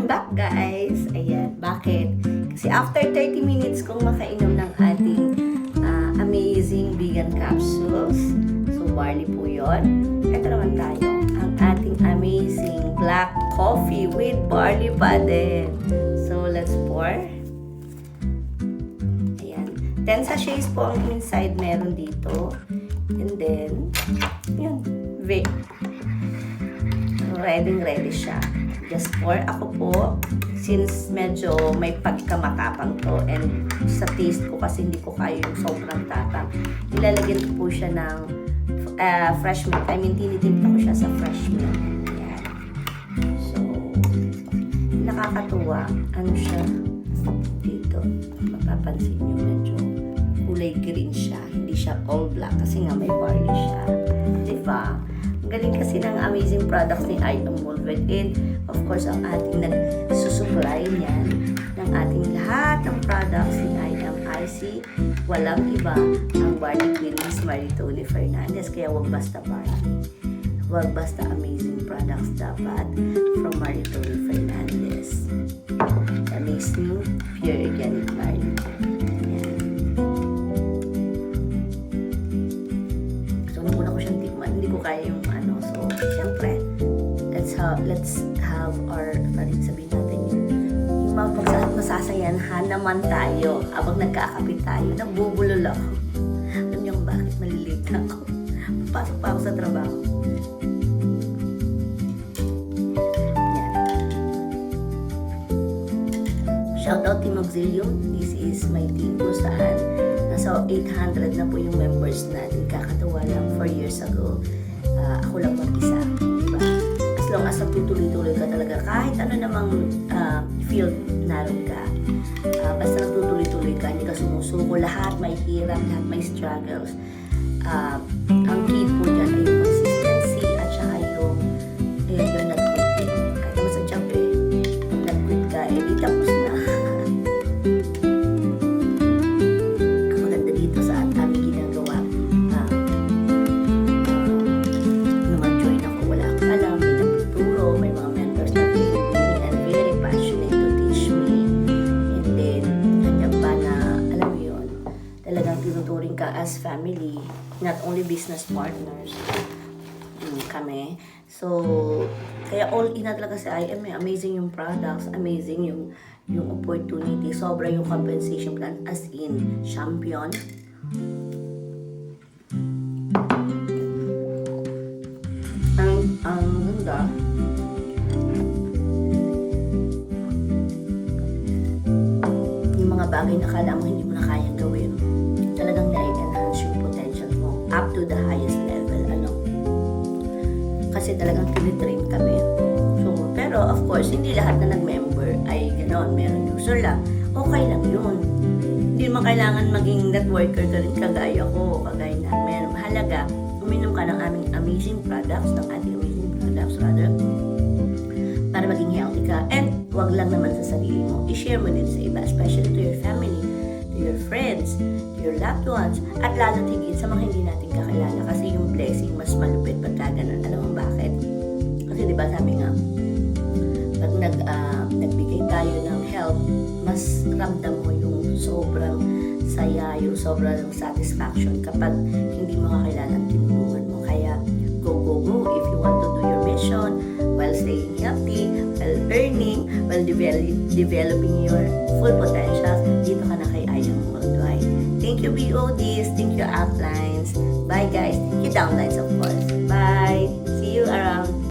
back guys. Ayan, bakit? Kasi after 30 minutes kong makainom ng ating amazing vegan capsules. So, barley po yun. Ito naman tayo. Ang ating amazing black coffee with barley pa din. So, let's pour. Ayan. 10 sachets po ang inside meron dito. And then, yun. Ready siya. Just pour. Ako po, since medyo may pagkamatapang to and sa taste ko kasi hindi ko kaya yung sobrang tapang, ilalagyan ko po siya ng fresh milk. I mean, tinitimpla ko siya sa fresh milk. Ayan. So, nakakatuwa. Ano siya? Dito. Mapapansin nyo, medyo kulay green siya. Hindi siya all black kasi nga may barley siya. Diba? Ang galing kasi ng amazing products ni Item Molded. And of course, ang ating nagsusupply niyan ng ating lahat ng products ni Item IC. Walang iba ang Barley Queen Miss Maritoli Fernandez. Kaya wag basta barley. Wag basta amazing products dapat from Maritoli Fernandez. Amazing pure organic barley. So, nung una ko siyang tikman, hindi ko kaya yung So, syempre, let's have our, sabihin natin yung masasayanhan naman tayo habang nagkakapit tayo. Nabubulol ako. Alam niyo kung bakit malilate ako. Papasok pa ako sa trabaho. Yan. Shoutout Team Auxilium. This is my team kung saan nasa 800 na po yung members natin. Kakatawa lang 4 years ago. Ako lang mag-isa, diba? As long as nagtutuloy-tuloy ka talaga, kahit ano namang field naroon ka, basta nagtutuloy-tuloy ka, hindi ka sumusuko, lahat may hirap, lahat may struggles. Ang key po dyan ay yung consistency at saka yung nag-quit. Kahit naman sa job pag nag-quit ka, di tapos na. Maganda dito sa aming ginagawa. Tinuturing ka as family, not only business partners kami. So, kaya all in na talaga sa IM, amazing yung products, amazing yung opportunity, sobra yung compensation plan, as in, champion. Ang ganda. Yung mga bagay na kala mo hindi mo na kayang gawin, talagang na-enhance yung potential mo up to the highest level, kasi talagang tinitrain kami. So, pero of course, hindi lahat na nag-member ay gano'n, meron user lang, okay lang yun. Hindi mo kailangan maging networker ka rin kagaya ko, kagaya namin. Mahalaga, uminom ka ng aming amazing products, para maging healthy ka. And wag lang naman sa sarili mo, i-share mo din sa iba, especially to your family, to your friends, to your loved ones, at lalo higit sa mga hindi natin kakilala, kasi yung blessing mas malupit pagka ganun. Alam mo bakit? Kasi diba sabi nga, pag nagbigay tayo ng help, mas ramdam mo yung sobrang saya, yung sobrang satisfaction kapag hindi mo kakilala ang tinulungan mo. Kaya go if you want to do your mission while staying healthy, while earning, while developing your full potentials. Dito ka na kay Item Molded. Thank you BODs, thank you uplines. Bye guys, thank you downlines of